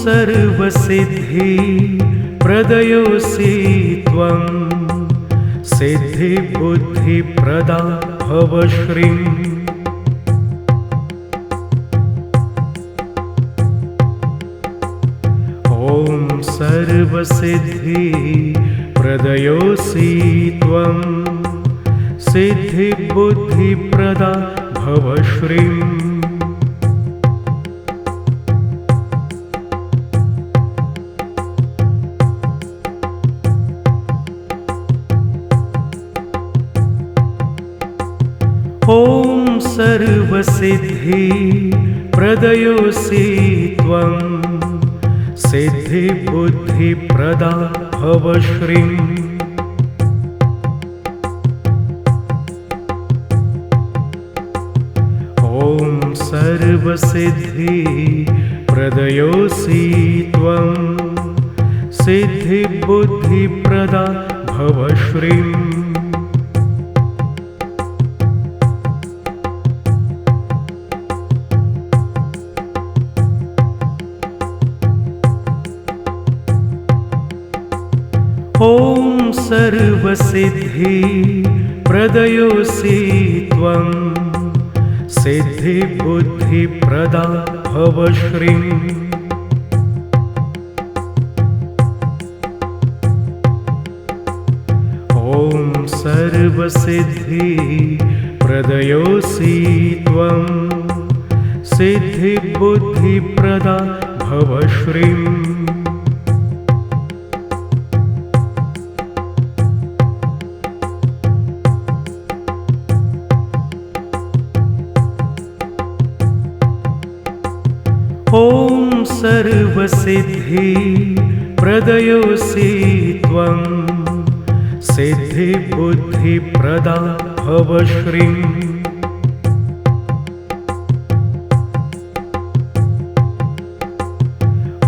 सर्वसिद्धि प्रदयोऽसि त्वं सिद्धिबुद्धिप्रदा भव श्रीम्। ॐ सर्वसिद्धि प्रदयोऽसि त्वं सिद्धिबुद्धिप्रदा भव श्रीम्। ॐ सर्वसिद्धि प्रदयोऽसि त्वं सिद्धिबुद्धिप्रदा भव श्रीम्। ॐ सर्वसिद्धि प्रदयोऽसि त्वं सिद्धिबुद्धिप्रदा भव श्रीम्। ॐ सर्वसिद्धि प्रदयोऽसि त्वं सिद्धिबुद्धिप्रदा भव श्रीम्। ॐ सर्वसिद्धि प्रदयोऽसि त्वं सिद्धिबुद्धिप्रदा भव श्रीम्। ॐ सर्वसिद्धि प्रदयोऽसि त्वं सिद्धिबुद्धिप्रदा भव श्रीम्।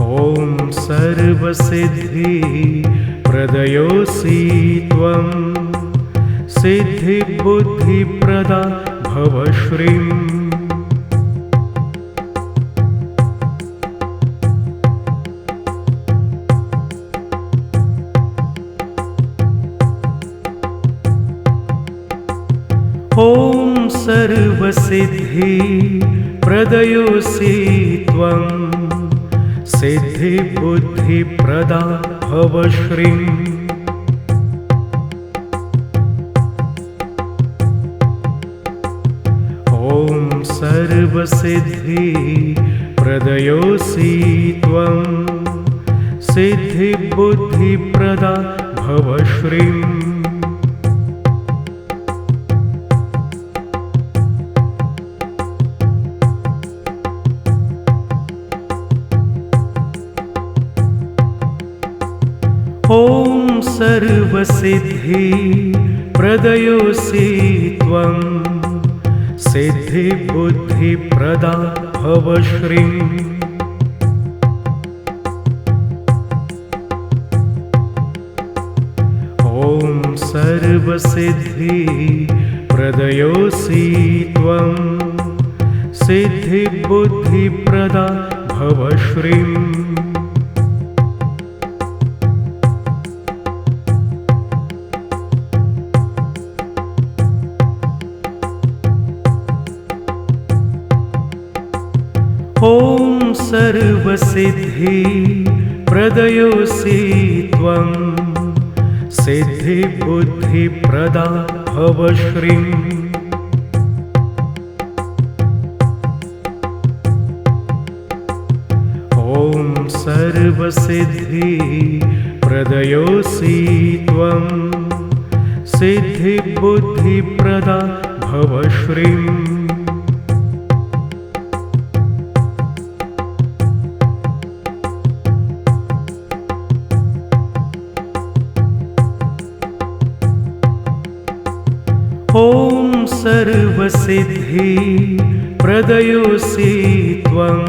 ॐ सर्वसिद्धि प्रदयोऽसि त्वं सिद्धिबुद्धिप्रदा भव श्रीम्। ॐ सर्वसिद्धि प्रदयोऽसि त्वं सिद्धिबुद्धिप्रदा भव श्रीम्। ॐ सर्वसिद्धि प्रदयोऽसि त्वं सिद्धिबुद्धिप्रदा भव श्रीम्। ॐ सर्वसिद्धि प्रदयोऽसि त्वं सिद्धिबुद्धिप्रदा भव श्रीम्। ॐ सर्वसिद्धि प्रदयोऽसि त्वं सिद्धिबुद्धिप्रदा भव श्रीम्। ॐ सर्वसिद्धि प्रदयोऽसि त्वं सिद्धिबुद्धिप्रदा भव श्रीम्। ॐ सर्वसिद्धि प्रदयोऽसि त्वं सिद्धिबुद्धिप्रदा भव श्रीम्। ॐ सर्वसिद्धि प्रदयोऽसि त्वं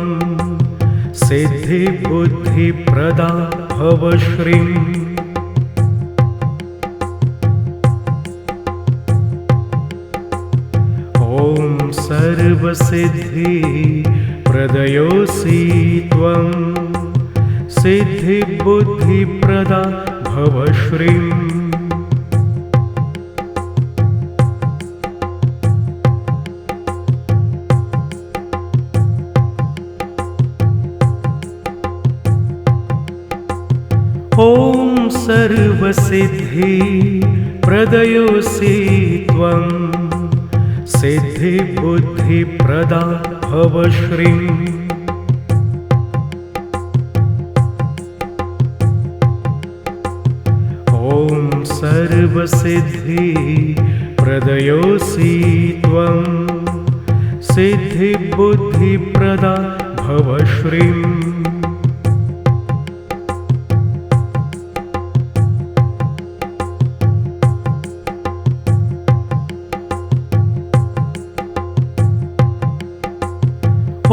सिद्धिबुद्धिप्रदा भव श्रीम्। ॐ सर्वसिद्धि प्रदयोऽसि त्वं सिद्धिबुद्धिप्रदा भव श्रीम्। ॐ सर्वसिद्धिप्रदयोऽसि त्वं सिद्धिबुद्धिप्रदा भव श्रीम्। ॐ सर्वसिद्धिप्रदयोऽसि त्वं सिद्धिबुद्धिप्रदा भव श्रीम्।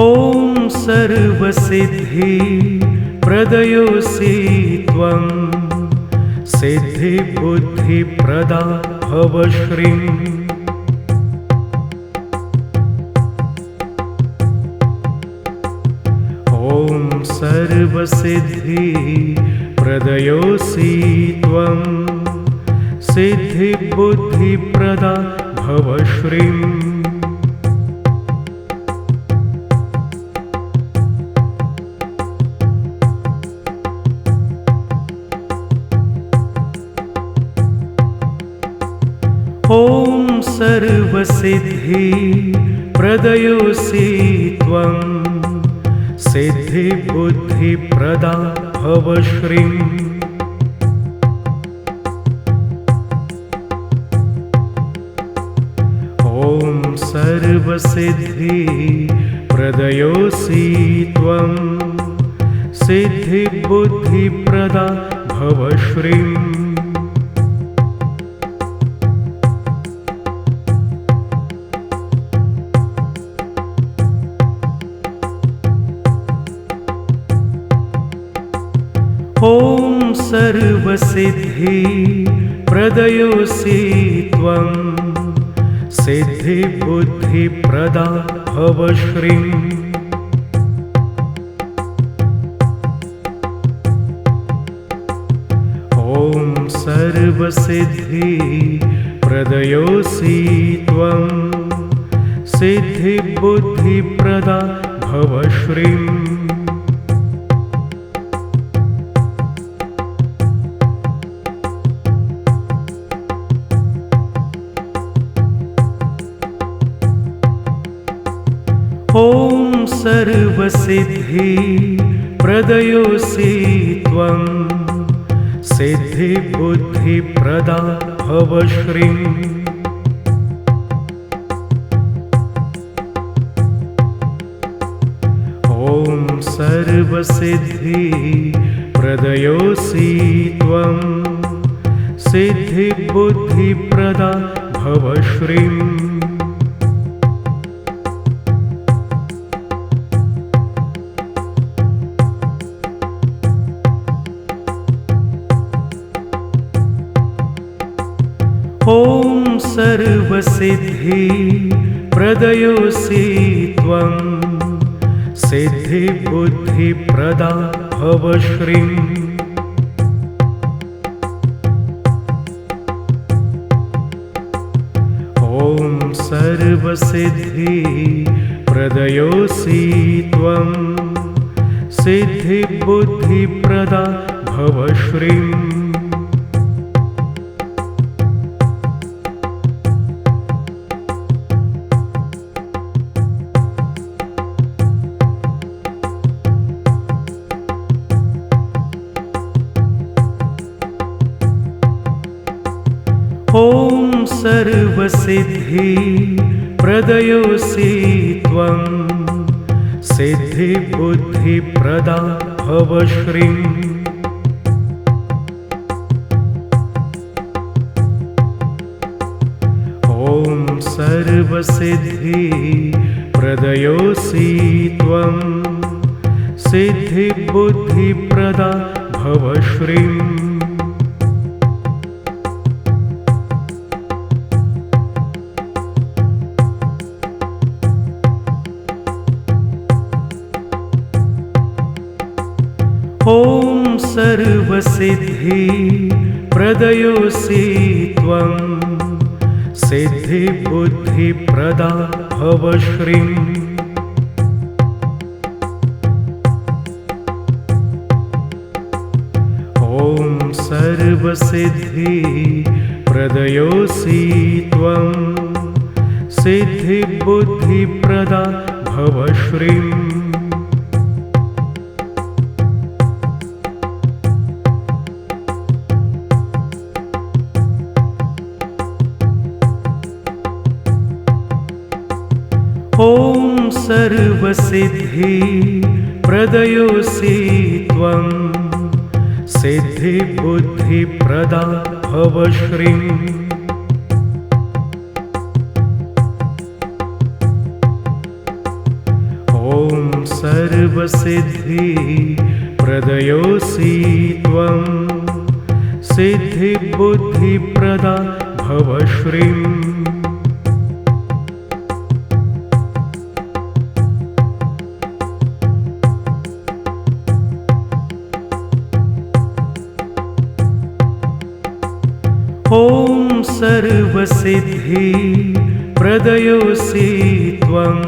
ॐ सर्वसिद्धिप्रदयोऽसि त्वं सिद्धिबुद्धिप्रदा भव श्रीम्। ॐ सर्वसिद्धिप्रदयोऽसि त्वं सिद्धिबुद्धिप्रदा भव श्रीम्। ॐ सर्वसिद्धिप्रदयोऽसि त्वं सिद्धिबुद्धिप्रदा भव श्रीम्। ॐ सर्वसिद्धिप्रदयोऽसि त्वं सिद्धिबुद्धिप्रदा भव श्रीम्। ॐ सर्वसिद्धिप्रदयोऽसि त्वं सिद्धिबुद्धिप्रदा भव श्रीम्। ॐ सर्वसिद्धिप्रदयोऽसि त्वं सिद्धिबुद्धिप्रदा भव श्रीम्। ॐ सर्वसिद्धिप्रदयोऽसि त्वं सिद्धिबुद्धिप्रदा भव श्रीम्। ॐ सर्वसिद्धिप्रदयोऽसि त्वं सिद्धिबुद्धिप्रदा भव श्रीम्। ॐ सर्वसिद्धिप्रदयोऽसि त्वं सिद्धिबुद्धिप्रदा भव श्रीम्। ॐ सर्वसिद्धिप्रदयोऽसि त्वं सिद्धिबुद्धिप्रदा भव श्रीम्। ॐ सर्वसिद्धिप्रदयोऽसि त्वं सिद्धिबुद्धिप्रदा भव श्रीम्। ॐ सर्वसिद्धिप्रदयोऽसि त्वं सिद्धिबुद्धिप्रदा भव श्रीम्। ॐ सर्वसिद्धि प्रदयोऽसि त्वं सिद्धिबुद्धिप्रदा भव श्रीम् ॐ सर्वसिद्धि प्रदयोऽसि त्वं सिद्धिबुद्धिप्रदा भव श्रीम् ॐ सर्वसिद्धि प्रदयोऽसि त्वं सिद्धिबुद्धिप्रदा भव श्रीम् ॐ सर्वसिद्धि प्रदयोऽसि त्वं सिद्धिबुद्धिप्रदा भव श्रीम् ॐ सर्वसिद्धि प्रदयोऽसि त्वं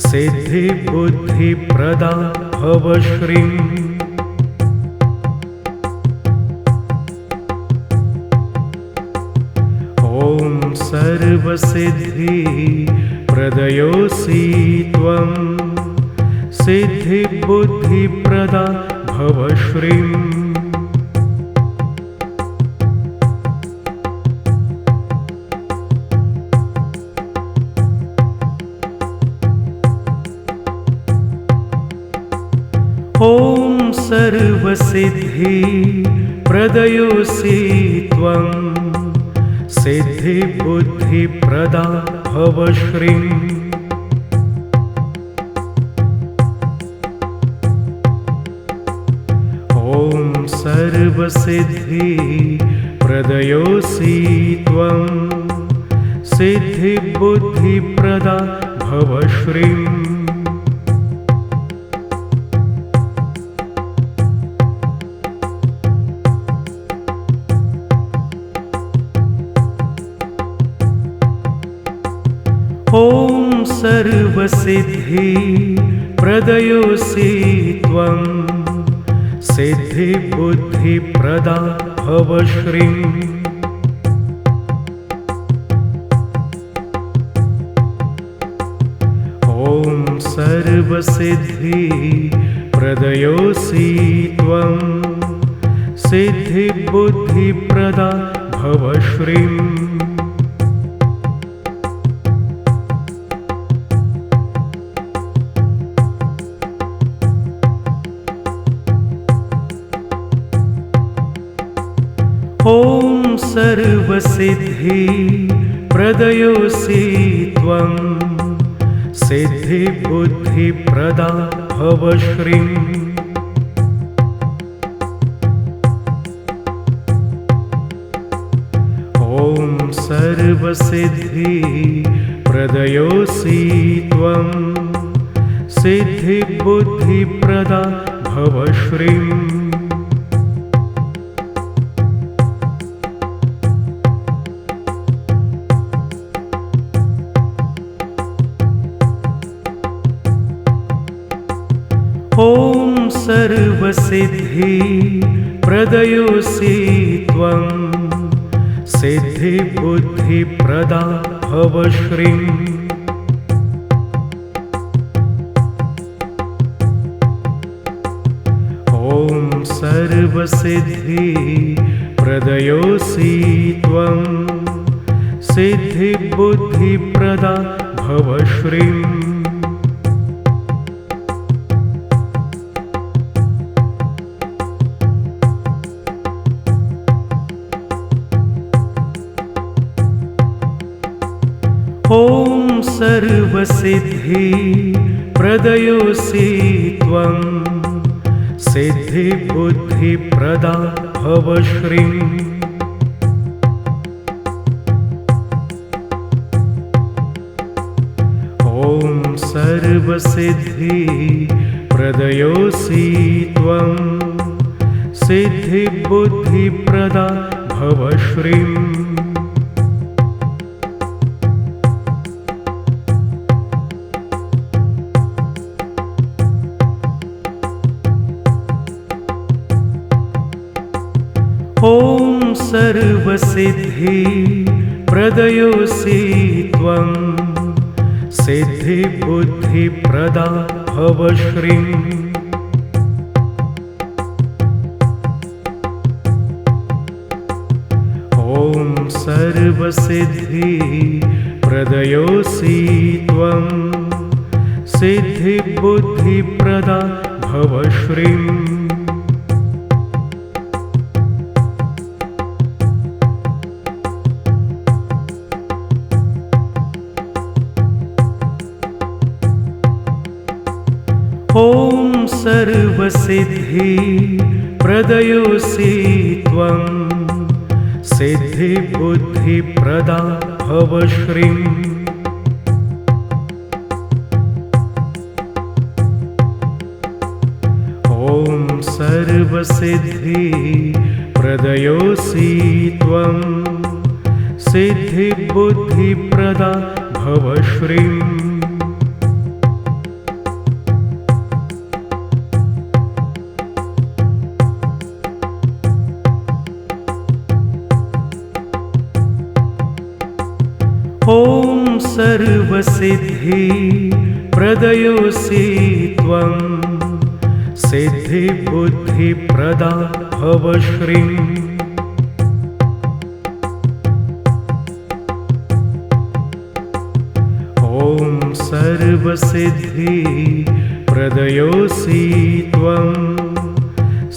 सिद्धिबुद्धिप्रदा भव श्रीम् ॐ सर्वसिद्धि प्रदयोऽसि त्वं सिद्धिबुद्धिप्रदा भव श्रीम् ॐ सर्वसिद्धि प्रदयोऽसि त्वं सिद्धिबुद्धिप्रदा भव श्रीम् ॐ सर्वसिद्धि प्रदयोऽसि त्वं सिद्धिबुद्धिप्रदा भव श्रीम् ॐ सर्वसिद्धि प्रदयोऽसि त्वं सिद्धिबुद्धिप्रदा भव श्रीम् ॐ सर्वसिद्धि प्रदयोऽसि त्वं सिद्धिबुद्धिप्रदा भव श्रीम् ॐ सर्वसिद्धि प्रदयोऽसि त्वं सिद्धिबुद्धिप्रदा भव श्रीम् ॐ सर्वसिद्धि प्रदयोऽसि त्वं सिद्धिबुद्धिप्रदा भव श्रीम् ॐ सर्वसिद्धि प्रदयोऽसि त्वं सिद्धिबुद्धिप्रदा भव श्रीम् ॐ सर्वसिद्धि प्रदयोऽसि त्वं सिद्धिबुद्धिप्रदा भव श्रीम् ॐ सर्वसिद्धि प्रदयोऽसि त्वं सिद्धिबुद्धिप्रदा भव श्रीम् ॐ सर्वसिद्धि प्रदयोऽसि त्वं सिद्धिबुद्धिप्रदा भव श्रीम्। ॐ सर्वसिद्धिप्रदयोऽसि त्वं सिद्धिबुद्धिप्रदा भव श्रीम्। ॐ सर्वसिद्धिप्रदयोऽसि त्वं सिद्धिबुद्धिप्रदा भव श्रीम्। ॐ सर्वसिद्धिप्रदयोऽसि त्वं सिद्धिबुद्धिप्रदा भव श्रीम्। ॐ सर्वसिद्धिप्रदयोऽसि त्वं सिद्धिबुद्धिप्रदा भव श्रीम्। ॐ सर्वसिद्धिप्रदयोऽसि त्वं सिद्धिबुद्धिप्रदा भव श्रीम्। ॐ सर्वसिद्धिप्रदयोऽसि त्वं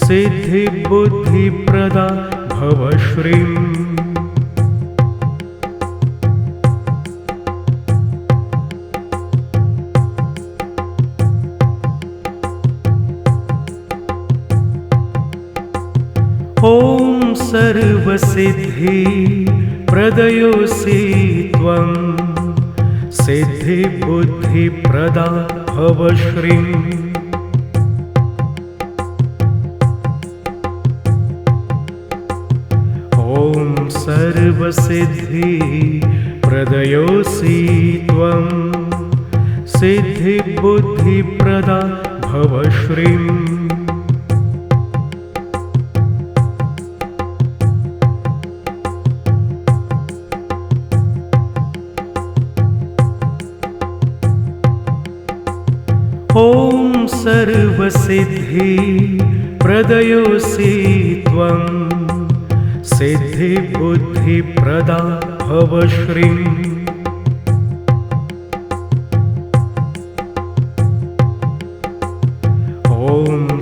सिद्धिबुद्धिप्रदा भव श्रीम्। ॐ सर्वसिद्धिप्रदयोऽसि त्वं सिद्धिबुद्धिप्रदा भव श्रीम्। ॐ सर्वसिद्धिप्रदयोऽसि त्वं सिद्धिबुद्धिप्रदा भव श्रीम्। ॐ सर्वसिद्धिप्रदयोऽसि त्वं सिद्धिबुद्धिप्रदा भव श्रीम्। ॐ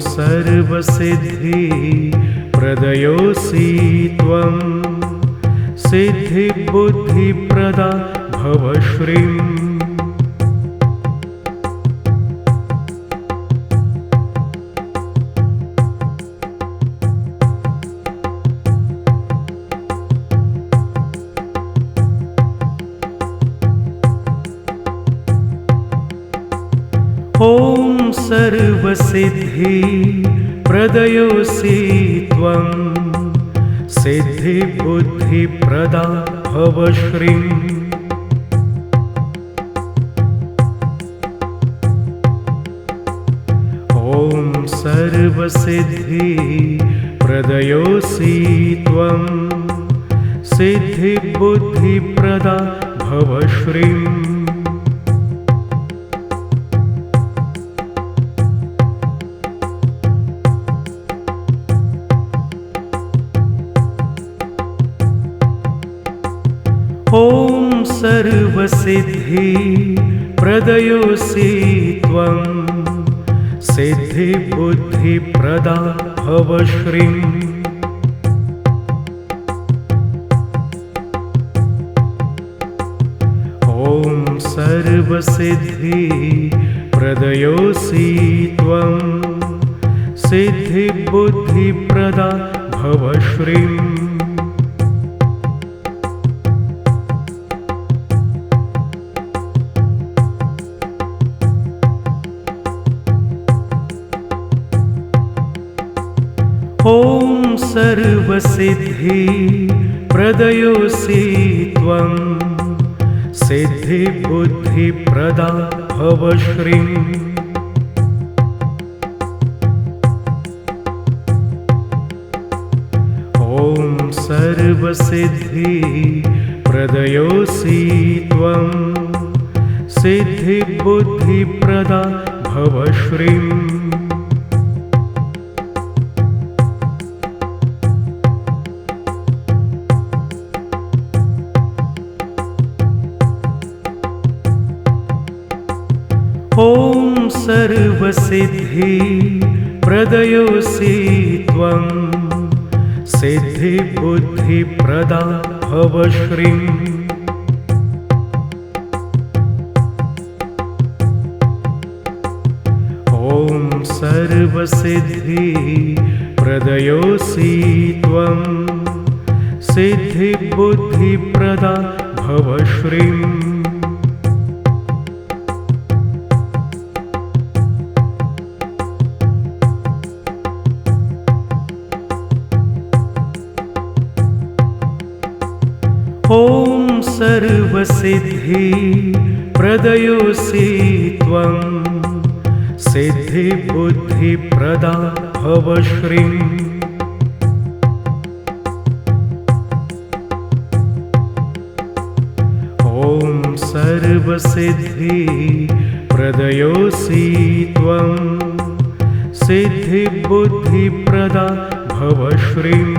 सर्वसिद्धिप्रदयोऽसि त्वं सिद्धिबुद्धिप्रदा भव श्रीम्। ॐ सर्वसिद्धिप्रदयोऽसि त्वं सिद्धिबुद्धिप्रदा भव श्रीम्। ॐ सर्वसिद्धिप्रदयोऽसि त्वं सिद्धिबुद्धिप्रदा भव श्रीम्। ॐ सर्वसिद्धिप्रदयोऽसि त्वं सिद्धिबुद्धिप्रदा भव श्रीम्। ॐ सर्वसिद्धिप्रदयोऽसि त्वं सिद्धिबुद्धिप्रदा भव श्रीम्। ॐ सर्वसिद्धि प्रदयोऽसि त्वं सिद्धिबुद्धिप्रदा भव श्रीम् ॐ सर्वसिद्धि प्रदयोऽसि त्वं सिद्धिबुद्धिप्रदा भव श्रीम् ॐ सर्वसिद्धि प्रदयोऽसि त्वं सिद्धिबुद्धिप्रदा भव श्रीम् ॐ सर्वसिद्धि प्रदयोऽसि त्वं सिद्धिबुद्धिप्रदा भव श्रीम् ॐ सर्वसिद्धि प्रदयोऽसि त्वं सिद्धिबुद्धिप्रदा भव श्रीम् ॐ सर्वसिद्धि प्रदयोऽसि त्वं सिद्धिबुद्धिप्रदा भव श्रीम्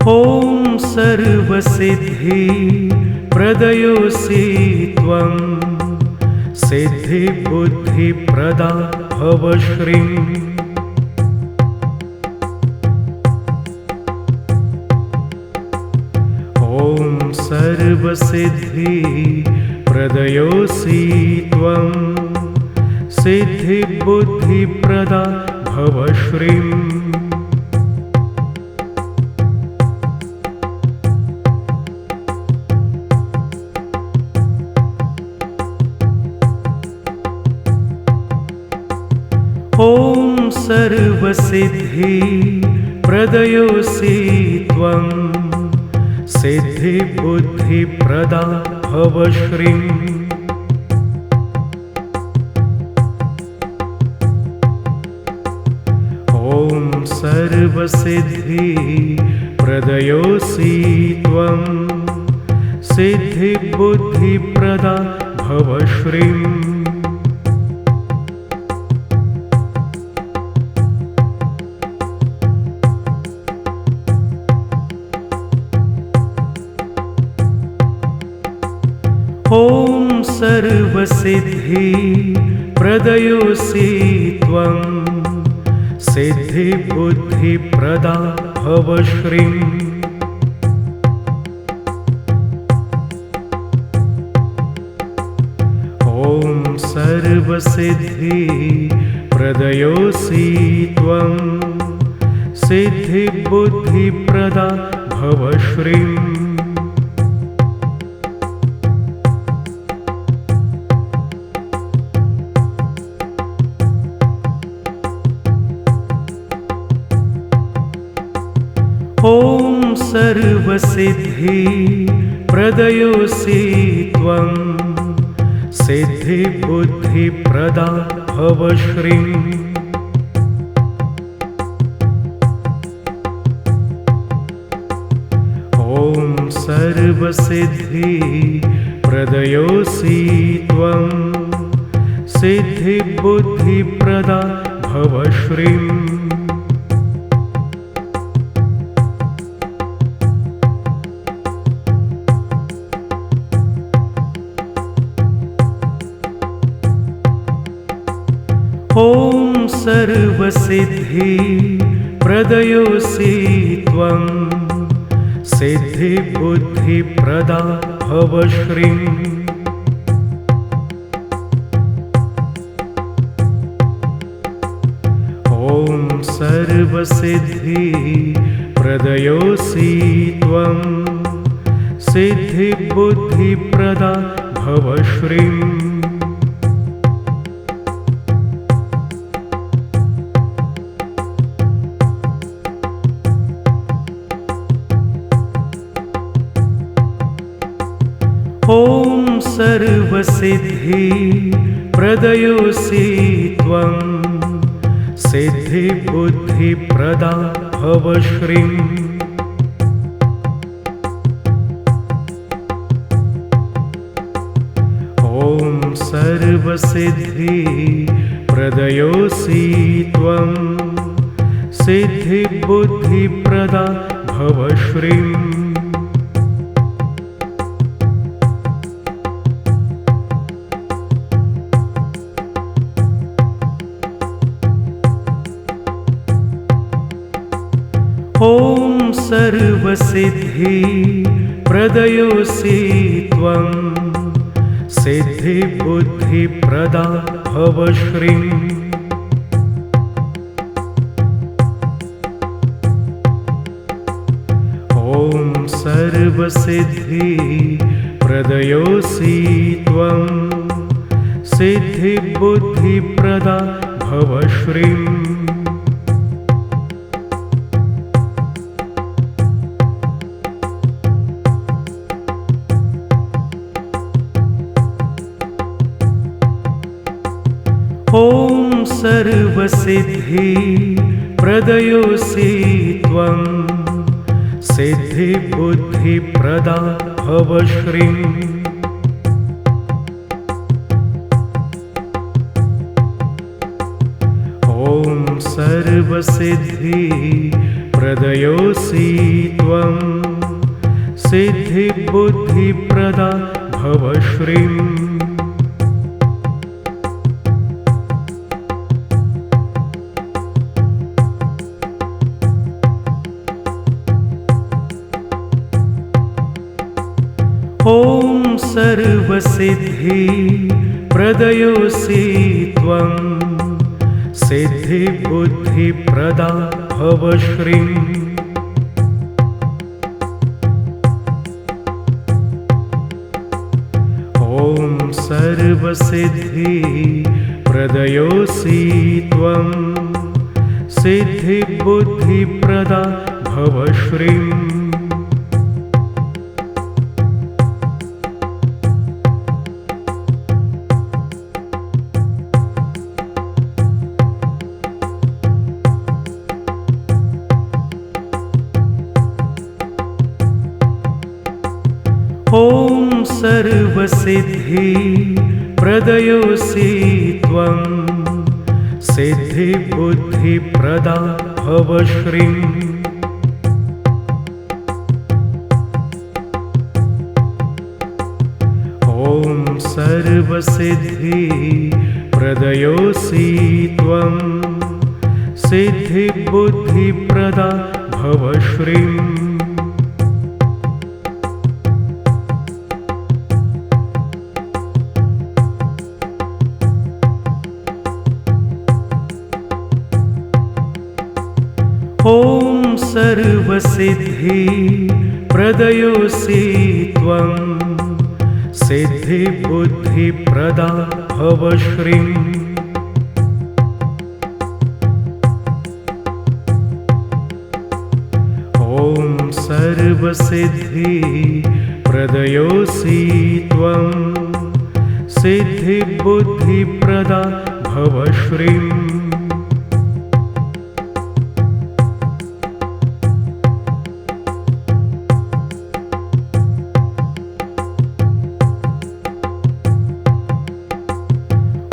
ॐ सर्वसिद्धि प्रदयोऽसि त्वं सिद्धिबुद्धिप्रदा भव श्रीम् ॐ सर्वसिद्धि प्रदयोऽसि त्वं सिद्धिबुद्धिप्रदा भव श्रीम् ॐ सर्वसिद्धि प्रदयोऽसि त्वं सिद्धिबुद्धिप्रदा भव श्रीम् ॐ सर्वसिद्धि प्रदयोऽसि त्वं सिद्धिबुद्धिप्रदा भव श्रीम् ॐ सर्वसिद्धि प्रदयोऽसि त्वं सिद्धिबुद्धिप्रदा भव श्रीम् ॐ सर्वसिद्धि प्रदयोऽसि त्वं सिद्धिबुद्धिप्रदा भव श्रीम् ॐ सर्वसिद्धि प्रदयोऽसि त्वं सिद्धिबुद्धिप्रदा भव श्रीम् ॐ सर्वसिद्धि प्रदयोऽसि त्वं सिद्धिबुद्धिप्रदा भव श्रीम् ॐ सर्वसिद्धि प्रदयोऽसि त्वं सिद्धिबुद्धिप्रदा भव श्रीम् ॐ सर्वसिद्धि प्रदयोऽसि त्वं सिद्धिबुद्धिप्रदा भव श्रीम्। ॐ सर्वसिद्धिप्रदयोऽसि त्वं सिद्धिबुद्धिप्रदा भव श्रीम्। ॐ सर्वसिद्धिप्रदयोऽसि त्वं सिद्धिबुद्धिप्रदा भव श्रीम्। ॐ सर्वसिद्धिप्रदयोऽसि त्वं सिद्धिबुद्धिप्रदा भव श्रीम्। ॐ सर्वसिद्धिप्रदयोऽसि त्वं सिद्धिबुद्धिप्रदा भव श्रीम्। ॐ सर्वसिद्धिप्रदयोऽसि त्वं सिद्धिबुद्धिप्रदा भव श्रीम्। ॐ सर्वसिद्धिप्रदयोऽसि त्वं सिद्धिबुद्धिप्रदा भव श्रीम्। ॐ सर्वसिद्धिप्रदयोऽसि त्वं सिद्धिबुद्धिप्रदा भव श्रीम्। ॐ सर्वसिद्धिप्रदयोऽसि त्वं सिद्धिबुद्धिप्रदा भव श्रीम्। ॐ सर्वसिद्धिप्रदयोऽसि त्वं सिद्धिबुद्धिप्रदा भव श्रीम्। ॐ सर्वसिद्धिप्रदयोऽसि त्वं सिद्धिबुद्धिप्रदा भव श्रीम्। ॐ सर्वसिद्धिप्रदयोऽसि त्वं सिद्धिबुद्धिप्रदा भव श्रीम्। ॐ सर्वसिद्धिप्रदयोऽसि त्वं सिद्धिबुद्धिप्रदा भव श्रीम्।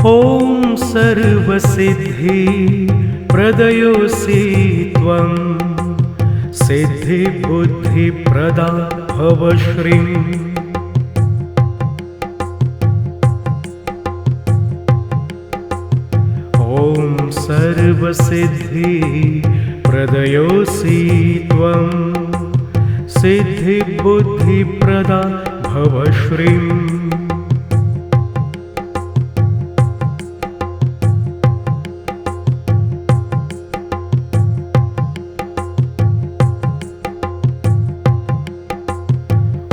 ॐ सर्वसिद्धिप्रदयोऽसि त्वं सिद्धिबुद्धिप्रदा भव श्रीम्। ॐ सर्वसिद्धिप्रदयोऽसि त्वं सिद्धिबुद्धिप्रदा भव श्रीम्।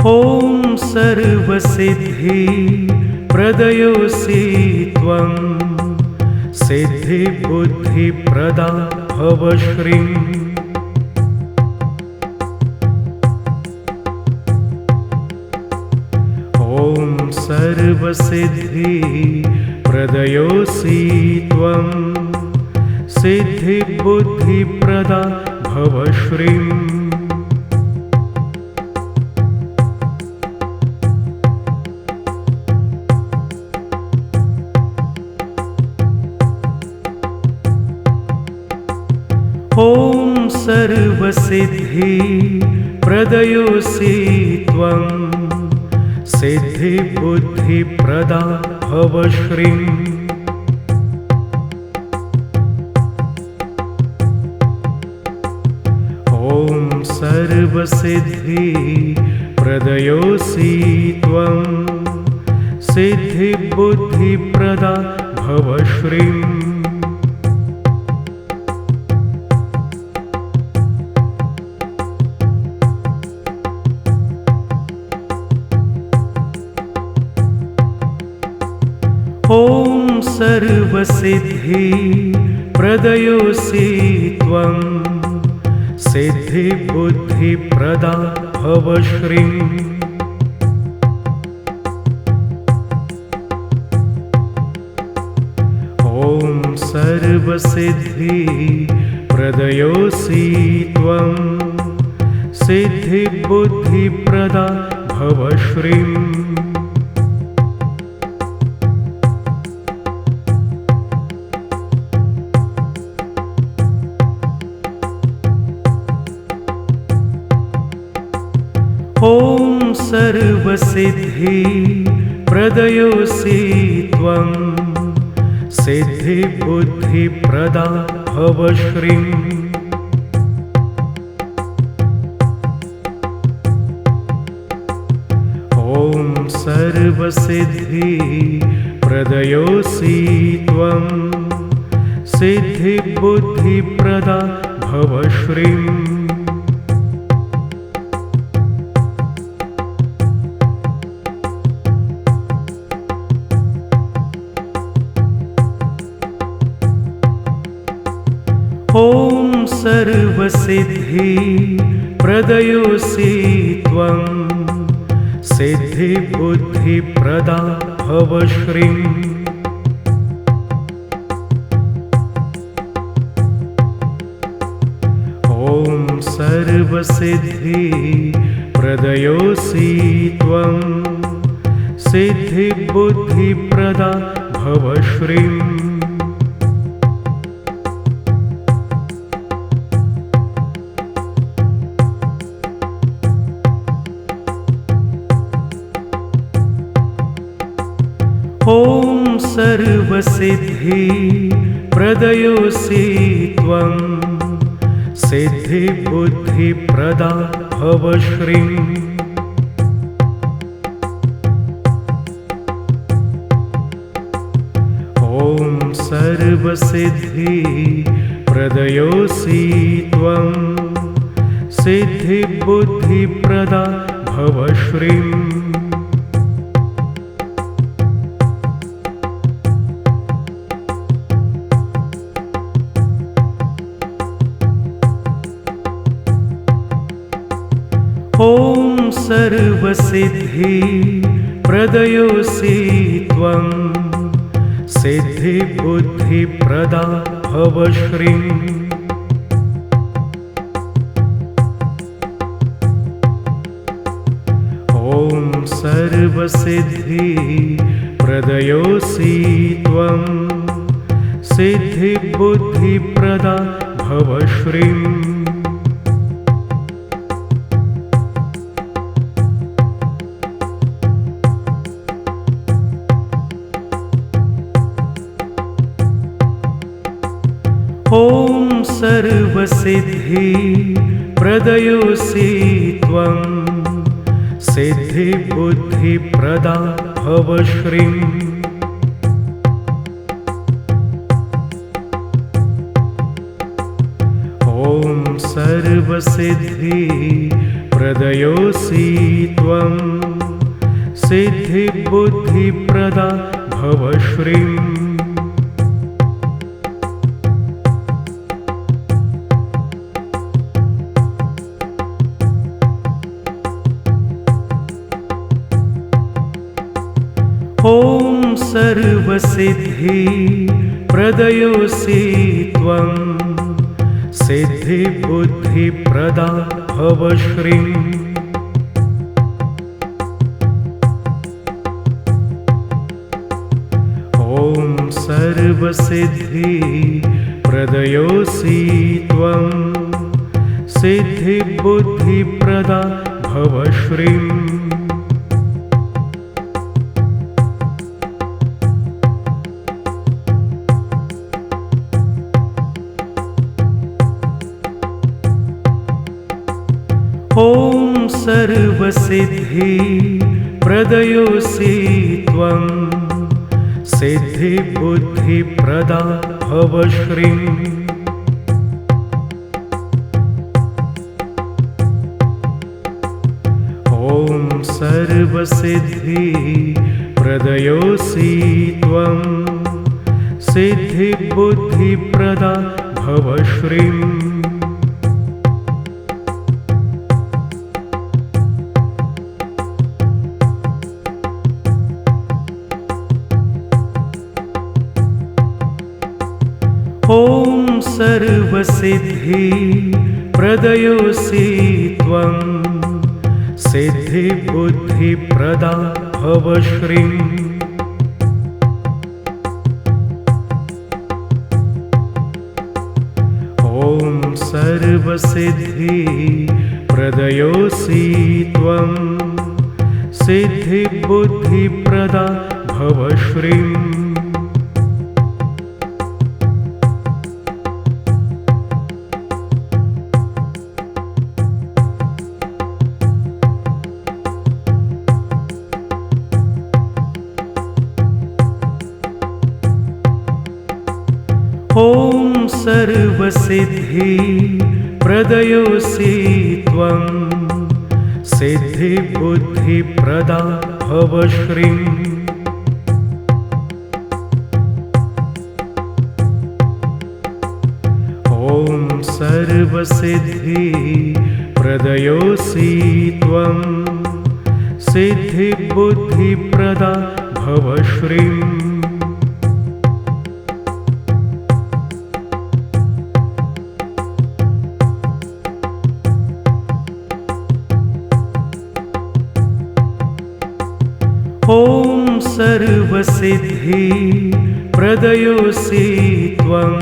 ॐ ॐ सर्वसिद्धि प्रदयोऽसि त्वं सिद्धिबुद्धिप्रदा भव श्रीम्। ॐ सर्वसिद्धि प्रदयोऽसि त्वं सिद्धिबुद्धिप्रदा भव श्रीम्। ॐ सर्वसिद्धि प्रदयोऽसि त्वं सिद्धिबुद्धिप्रदा भव श्रीम्। ॐ सर्वसिद्धि प्रदयोऽसि त्वं सिद्धिबुद्धिप्रदा भव श्रीम्। ॐ सर्वसिद्धि प्रदयोऽसि त्वं सिद्धिबुद्धिप्रदा भव श्रीम्। ॐ सर्वसिद्धि प्रदयोऽसि त्वं सिद्धिबुद्धिप्रदा भव श्रीम्। ॐ सर्वसिद्धि प्रदयोऽसि त्वं सिद्धिबुद्धिप्रदा भव श्रीम्। ॐ सर्वसिद्धि प्रदयोऽसि त्वं सिद्धिबुद्धिप्रदा भव श्रीम्। ॐ सर्वसिद्धि प्रदयोऽसि त्वं सिद्धिबुद्धिप्रदा भव श्रीम्। ॐ सर्वसिद्धि प्रदयोऽसि त्वं सिद्धिबुद्धिप्रदा भव श्रीम्। ॐ सर्वसिद्धि प्रदयोऽसि त्वं सिद्धिबुद्धिप्रदा भव श्रीम्। ॐ सर्वसिद्धि प्रदयोऽसि त्वं सिद्धिबुद्धिप्रदा भव श्रीम्। ॐ सर्वसिद्धि प्रदयोऽसि त्वं सिद्धिबुद्धिप्रदा भव श्रीम्। ॐ सर्वसिद्धि प्रदयोऽसि त्वं सिद्धिबुद्धिप्रदा भव श्रीम्। ॐ सर्वसिद्धि प्रदयोऽसि त्वं सिद्धिबुद्धिप्रदा भव श्रीम्। ॐ सर्वसिद्धि प्रदयोऽसि त्वं सिद्धिबुद्धिप्रदा भव श्रीम्। ॐ सर्वसिद्धि प्रदयोऽसि त्वं सिद्धिबुद्धिप्रदा भव श्रीम्। ॐ सर्वसिद्धि प्रदयोऽसि त्वं सिद्धिबुद्धिप्रदा भव श्रीम्। ॐ सर्वसिद्धि प्रदयोऽसि त्वं सिद्धिबुद्धिप्रदा भव श्रीम्। ॐ सर्वसिद्धि प्रदयोऽसि त्वं सिद्धिबुद्धिप्रदा भव श्रीम्। ॐ सर्वसिद्धि प्रदयोऽसि त्वं सिद्धिबुद्धिप्रदा भव श्रीम्। ॐ सर्वसिद्धि प्रदयोऽसि त्वं सिद्धिबुद्धिप्रदा भव श्रीम्। ॐ सर्वसिद्धि प्रदयोऽसि त्वं सिद्धिबुद्धिप्रदा भव श्रीम्। ॐ सर्वसिद्धि प्रदयोऽसि त्वं सिद्धिबुद्धिप्रदा भव श्रीम्। ॐ सर्वसिद्धि प्रदयोऽसि त्वं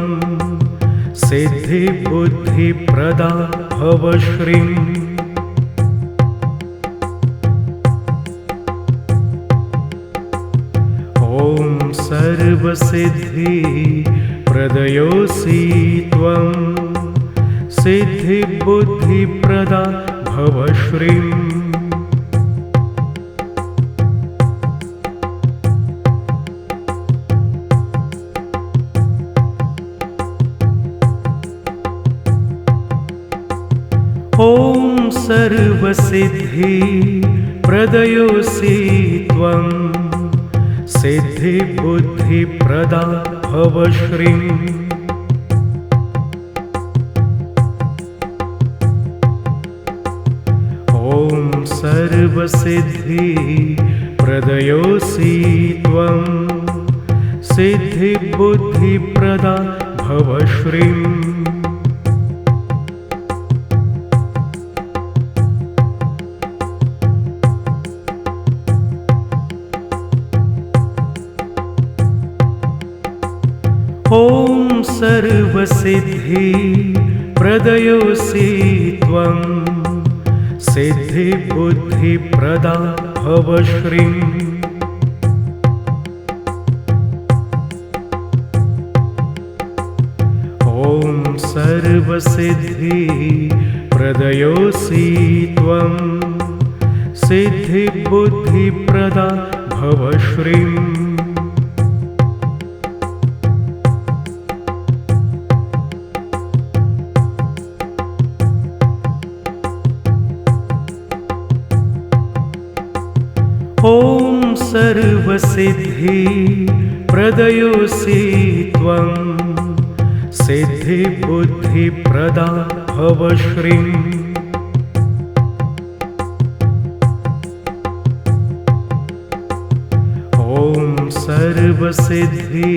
सिद्धिबुद्धिप्रदा भव श्रीम्। ॐ सर्वसिद्धि प्रदयोऽसि त्वं सिद्धिबुद्धिप्रदा भव श्रीम्। ॐ सर्वसिद्धि प्रदयोऽसि त्वं सिद्धिबुद्धिप्रदा भव श्रीम्। ॐ सर्वसिद्धि प्रदयोऽसि त्वं सिद्धिबुद्धिप्रदा भव श्रीम्। ॐ सर्वसिद्धि प्रदयोऽसि त्वं सिद्धिबुद्धिप्रदा भव श्रीम्। ॐ सर्वसिद्धि प्रदयोऽसि त्वं सिद्धिबुद्धिप्रदा भव श्रीम्। सर्वसिद्धि प्रदयोऽसि त्वं सिद्धिबुद्धिप्रदा भव श्रीम् ॐ सर्वसिद्धि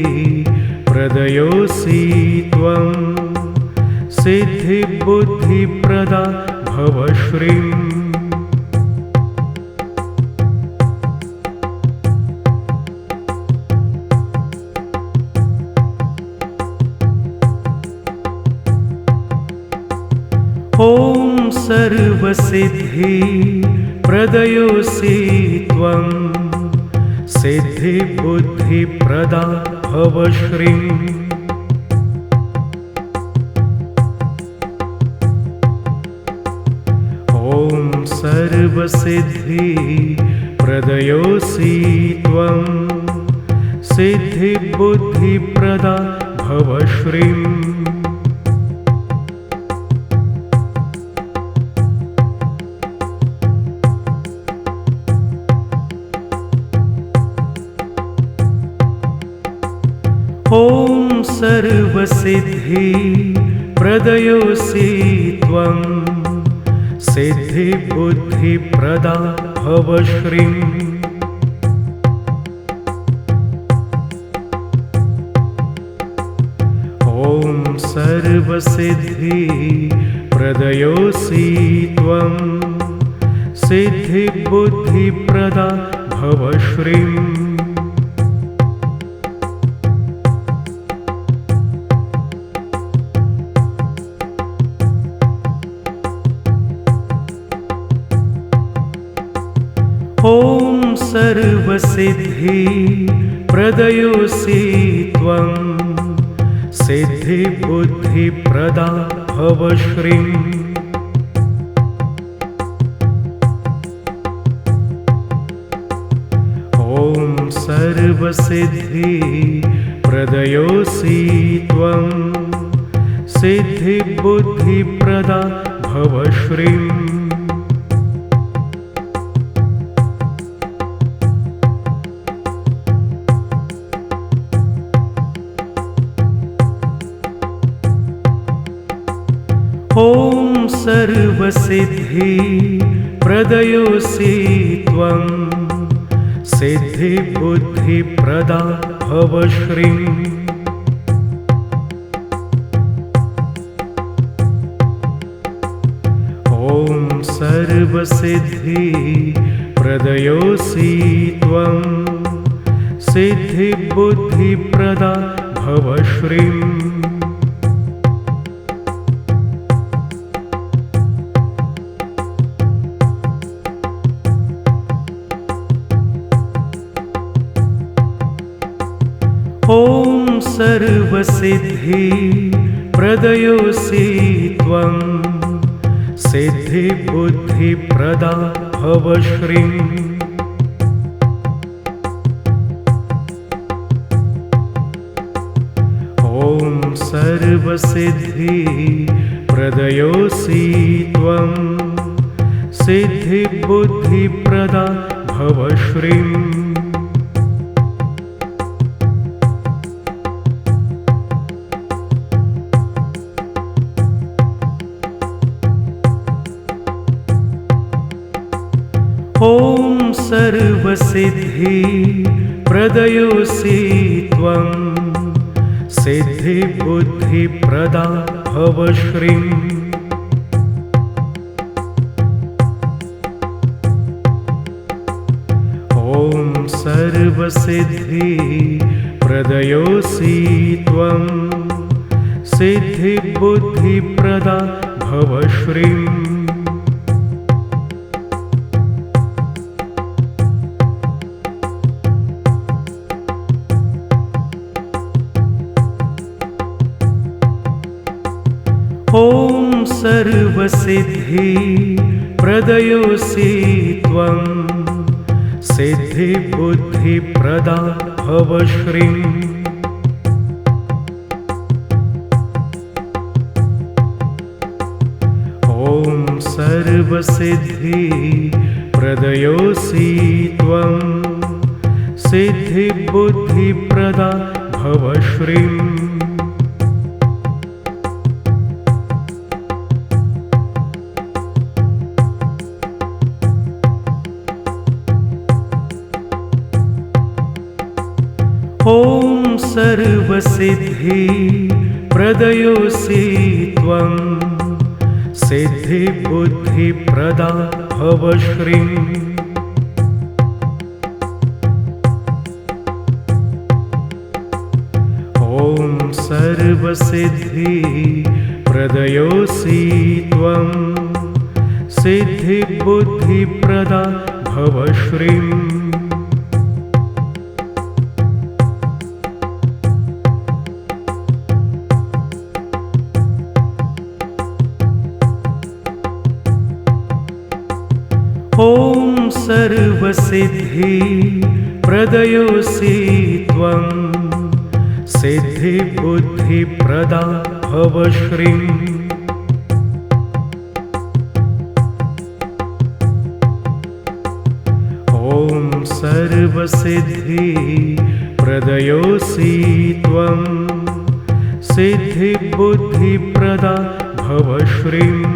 प्रदयोऽसि त्वं सिद्धिबुद्धिप्रदा भव श्रीम् ॐ सर्वसिद्धि प्रदयोऽसि त्वं सिद्धिबुद्धिप्रदा भव श्रीम् ॐ सर्वसिद्धि प्रदयोऽसि त्वं सिद्धिबुद्धिप्रदा भव श्रीम् ॐ सर्वसिद्धि प्रदयोऽसि त्वं सिद्धिबुद्धिप्रदा भव श्रीम् ॐ सर्वसिद्धि प्रदयोऽसि त्वं सिद्धिबुद्धिप्रदा भव श्रीम् ॐ सर्वसिद्धि प्रदयोऽसि त्वं सिद्धिबुद्धिप्रदा भव श्रीम् ॐ सर्वसिद्धि प्रदयोऽसि त्वं सिद्धिबुद्धिप्रदा भव श्रीम् ॐ सर्वसिद्धि प्रदयोऽसि त्वं सिद्धिबुद्धिप्रदा भव श्रीम् ॐ सर्वसिद्धि प्रदयोऽसि त्वं सिद्धिबुद्धिप्रदा भव श्रीम् ॐ सर्वसिद्धि प्रदयोऽसि त्वं सिद्धिबुद्धिप्रदा भव श्रीम् ॐ सर्वसिद्धि प्रदयोऽसि त्वं सिद्धिबुद्धिप्रदा भव श्रीम् ॐ सर्वसिद्धि प्रदयोऽसि त्वं सिद्धिबुद्धिप्रदा भव श्रीम् ॐ सर्वसिद्धि प्रदयोऽसि त्वं सिद्धिबुद्धिप्रदा भव श्रीम् ॐ सर्वसिद्धि प्रदयोऽसि त्वं सिद्धिबुद्धिप्रदा भव श्रीम् ॐ सर्वसिद्धि प्रदयोऽसि त्वं सिद्धिबुद्धिप्रदा भव श्रीम्। ॐ सर्वसिद्धिप्रदयोऽसि त्वं सिद्धिबुद्धिप्रदा भव श्रीम्। ॐ सर्वसिद्धिप्रदयोऽसि त्वं सिद्धिबुद्धिप्रदा भव श्रीम्। ॐ सर्वसिद्धिप्रदयोऽसि त्वं सिद्धिबुद्धिप्रदा भव श्रीम्। ॐ सर्वसिद्धिप्रदयोऽसि त्वं सिद्धिबुद्धिप्रदा भव श्रीम्।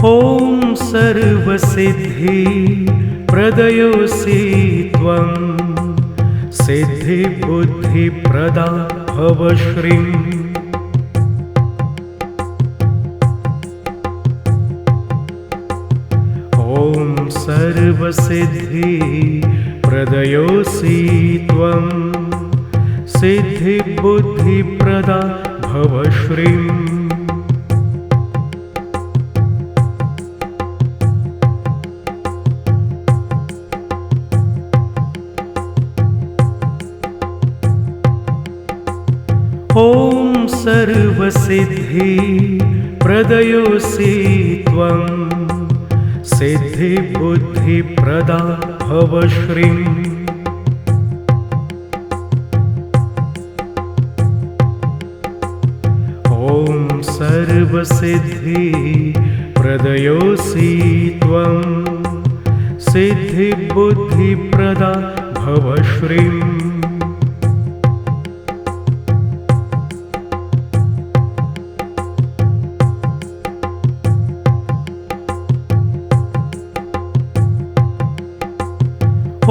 ॐ सर्वसिद्धिप्रदयोऽसि त्वं सिद्धिबुद्धिप्रदा भव श्रीम्। ॐ सर्वसिद्धिप्रदयोऽसि त्वं सिद्धिबुद्धिप्रदा भव श्रीम्। ॐ सर्वसिद्धिप्रदयोऽसि त्वं सिद्धिबुद्धिप्रदा भव श्रीम्। ॐ सर्वसिद्धिप्रदयोऽसि त्वं सिद्धिबुद्धिप्रदा भव श्रीम्।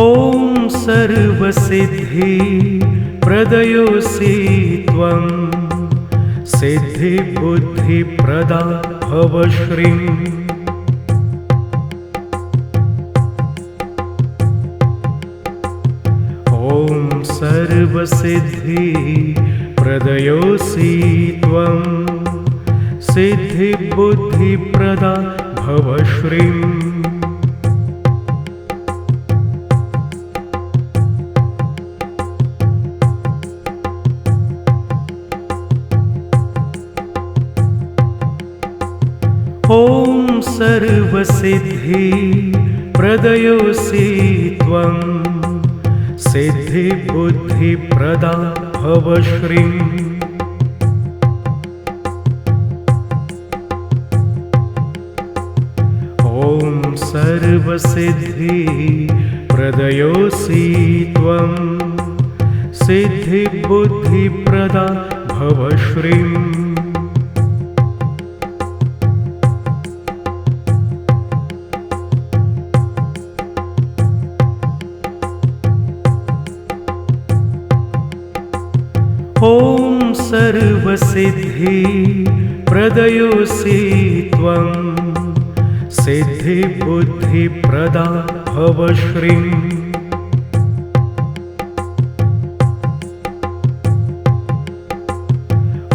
ॐ सर्वसिद्धिप्रदयोऽसि त्वं सिद्धिबुद्धिप्रदा भव श्रीम्। ॐ सर्वसिद्धिप्रदयोऽसि त्वं सिद्धिबुद्धिप्रदा भव श्रीम्। ॐ सर्वसिद्धिप्रदयोऽसि त्वं सिद्धिबुद्धिप्रदा भव श्रीम्। ॐ सर्वसिद्धिप्रदयोऽसि त्वं सिद्धिबुद्धिप्रदा भव श्रीम्। ॐ सर्वसिद्धिप्रदयोऽसि त्वं सिद्धिबुद्धिप्रदा भव श्रीम्।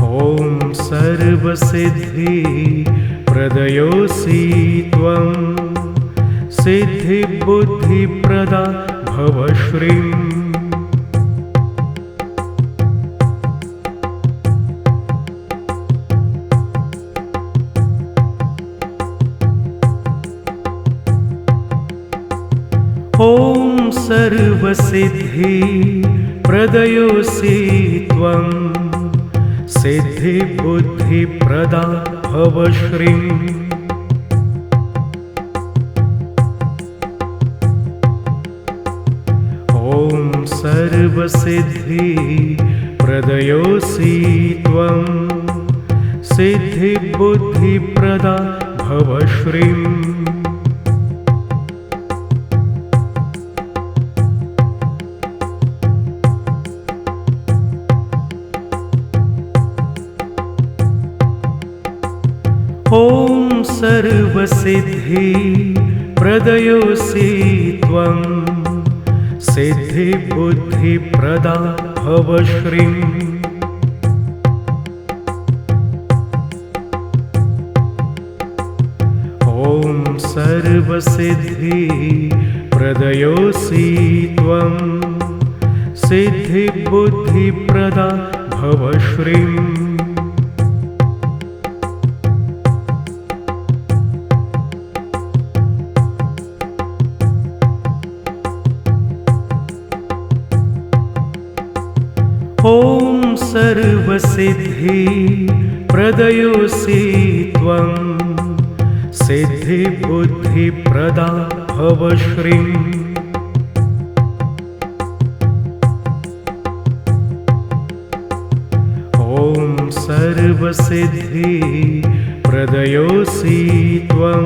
ॐ सर्वसिद्धिप्रदयोऽसि त्वं सिद्धिबुद्धिप्रदा भव श्रीम्। ॐ सर्वसिद्धि प्रदयोऽसि त्वं सिद्धिबुद्धिप्रदा भव श्रीम्। ॐ सर्वसिद्धि प्रदयोऽसि त्वं सिद्धिबुद्धिप्रदा भव श्रीम्। ॐ सर्वसिद्धि प्रदयोऽसि त्वं सिद्धिबुद्धिप्रदा भव श्रीम्। ॐ सर्वसिद्धि प्रदयोऽसि त्वं सिद्धिबुद्धिप्रदा भव श्रीम्। ॐ सर्वसिद्धि प्रदयोऽसि त्वं सिद्धिबुद्धिप्रदा भव श्रीम्। ॐ सर्वसिद्धि प्रदयोऽसि त्वं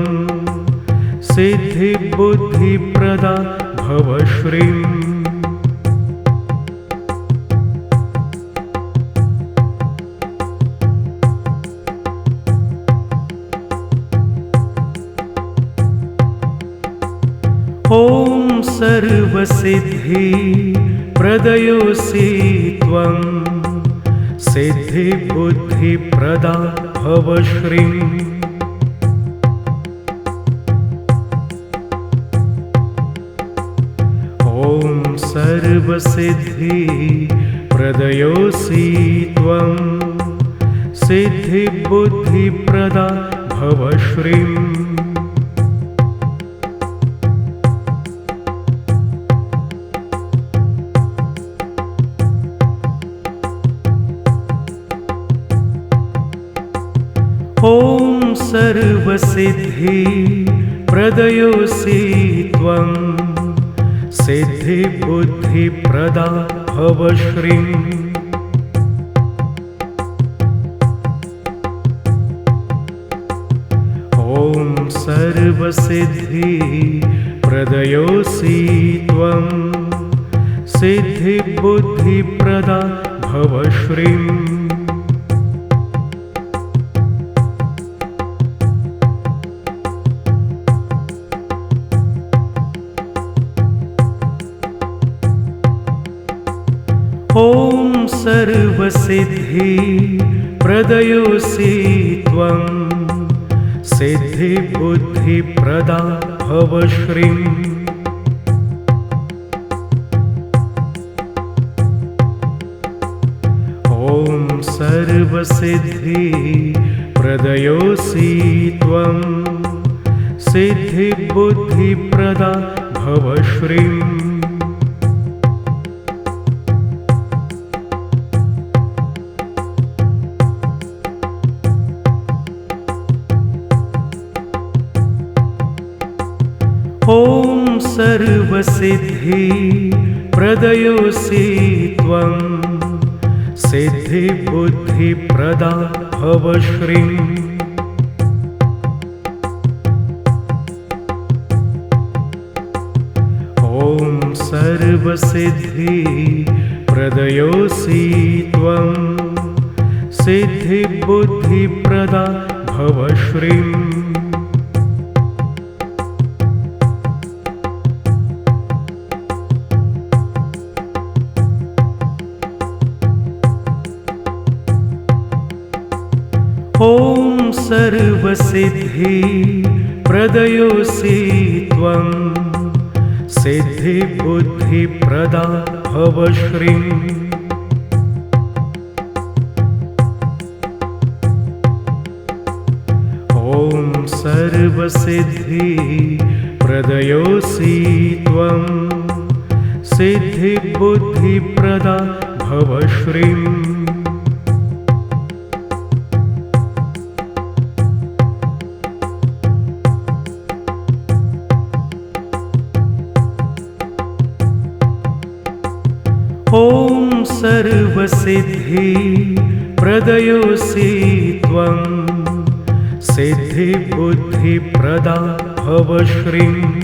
सिद्धिबुद्धिप्रदा भव श्रीम्। ॐ सर्वसिद्धि प्रदयोऽसि त्वं सिद्धिबुद्धिप्रदा भव श्रीम्। ॐ सर्वसिद्धि प्रदयोऽसि त्वं सिद्धिबुद्धिप्रदा भव श्रीम्। ॐ सर्वसिद्धि प्रदयोऽसि त्वं सिद्धिबुद्धिप्रदा भव श्रीम्। ॐ सर्वसिद्धि प्रदयोऽसि त्वं सिद्धिबुद्धिप्रदा भव श्रीम्। ॐ सर्वसिद्धि प्रदयोऽसि त्वं सिद्धिबुद्धिप्रदा भव श्रीम्। ॐ सर्वसिद्धि प्रदयोऽसि त्वं सिद्धिबुद्धिप्रदा भव श्रीम्। ॐ सर्वसिद्धि प्रदयोऽसि त्वं सिद्धिबुद्धिप्रदा भव श्रीम्। ॐ सर्वसिद्धि प्रदयोऽसि त्वं सिद्धिबुद्धिप्रदा भव श्रीम्। ॐ सर्वसिद्धि प्रदयोऽसि त्वं सिद्धिबुद्धिप्रदा भव श्रीम्। ॐ सर्वसिद्धि प्रदयोऽसि त्वं सिद्धिबुद्धिप्रदा भव श्रीम्। ॐ सर्वसिद्धि प्रदयोऽसि त्वं सिद्धिबुद्धिप्रदा भव श्रीम्।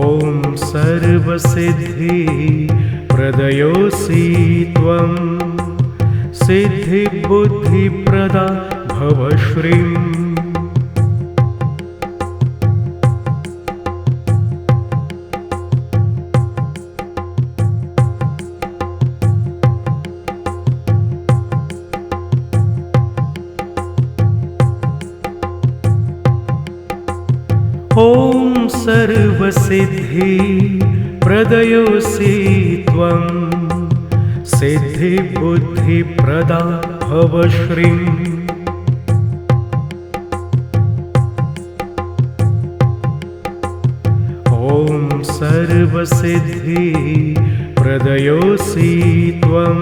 ॐ सर्वसिद्धि प्रदयोऽसि त्वं सिद्धिबुद्धिप्रदा भव श्रीम्। ॐ सर्वसिद्धि प्रदयोऽसि त्वं सिद्धिबुद्धिप्रदा भव श्रीम्। ॐ सर्वसिद्धि प्रदयोऽसि त्वं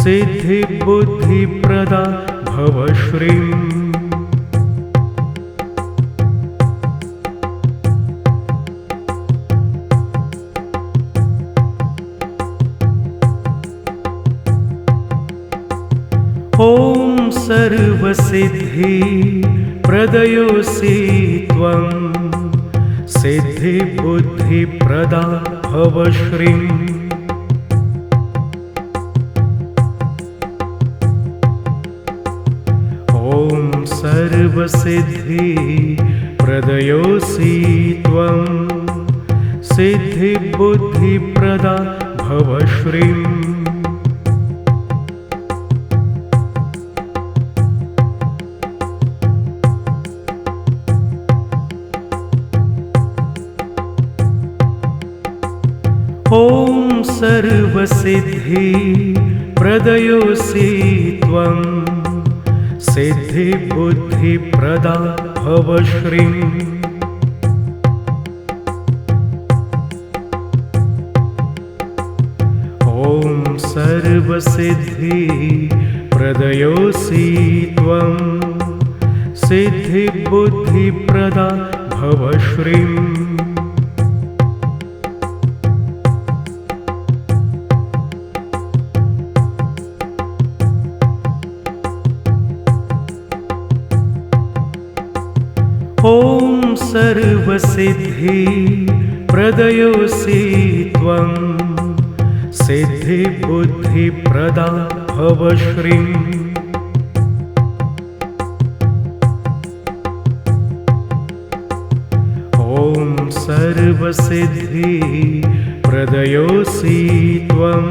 सिद्धिबुद्धिप्रदा भव श्रीम्। ॐ सर्वसिद्धि प्रदयोऽसि त्वं सिद्धिबुद्धिप्रदा भव श्रीम्। ॐ सर्वसिद्धि प्रदयोऽसि त्वं सिद्धिबुद्धिप्रदा भव श्रीम्। ॐ सर्वसिद्धि प्रदयोऽसि त्वं सिद्धिबुद्धिप्रदा भव श्रीम्। ॐ सर्वसिद्धि प्रदयोऽसि त्वं सिद्धिबुद्धिप्रदा भव श्रीम्। ॐ सर्वसिद्धि प्रदयोऽसि त्वं सिद्धिबुद्धिप्रदा भव श्रीम्। ॐ सर्वसिद्धि प्रदयोऽसि त्वं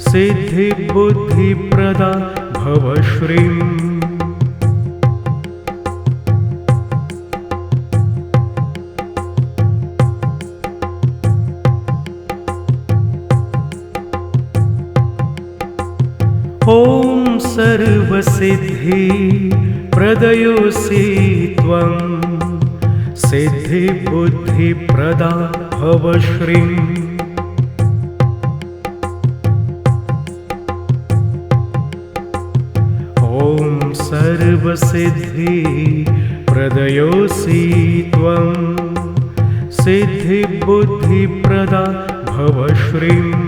सिद्धिबुद्धिप्रदा भव श्रीम्। ॐ सर्वसिद्धि प्रदयोऽसि त्वं सिद्धिबुद्धिप्रदा भव श्रीम्। ॐ सर्वसिद्धि प्रदयोऽसि त्वं सिद्धिबुद्धिप्रदा भव श्रीम्।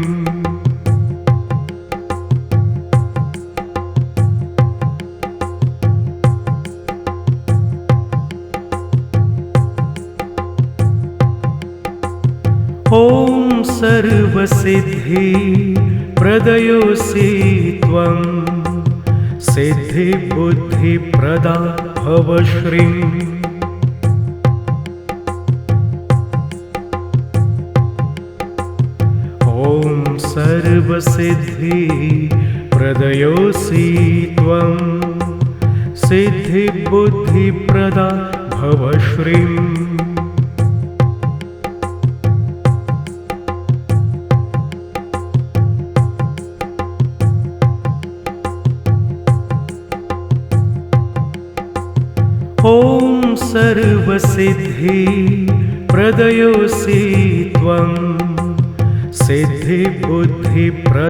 ॐ सर्वसिद्धि प्रदयोऽसि त्वं सिद्धिबुद्धिप्रदा भव श्रीम्। ॐ सर्वसिद्धि प्रदयोऽसि त्वं सिद्धिबुद्धिप्रदा भव श्रीम्। सर्वसिद्धि प्रदयोऽसि त्वं सिद्धिबुद्धिप्रदा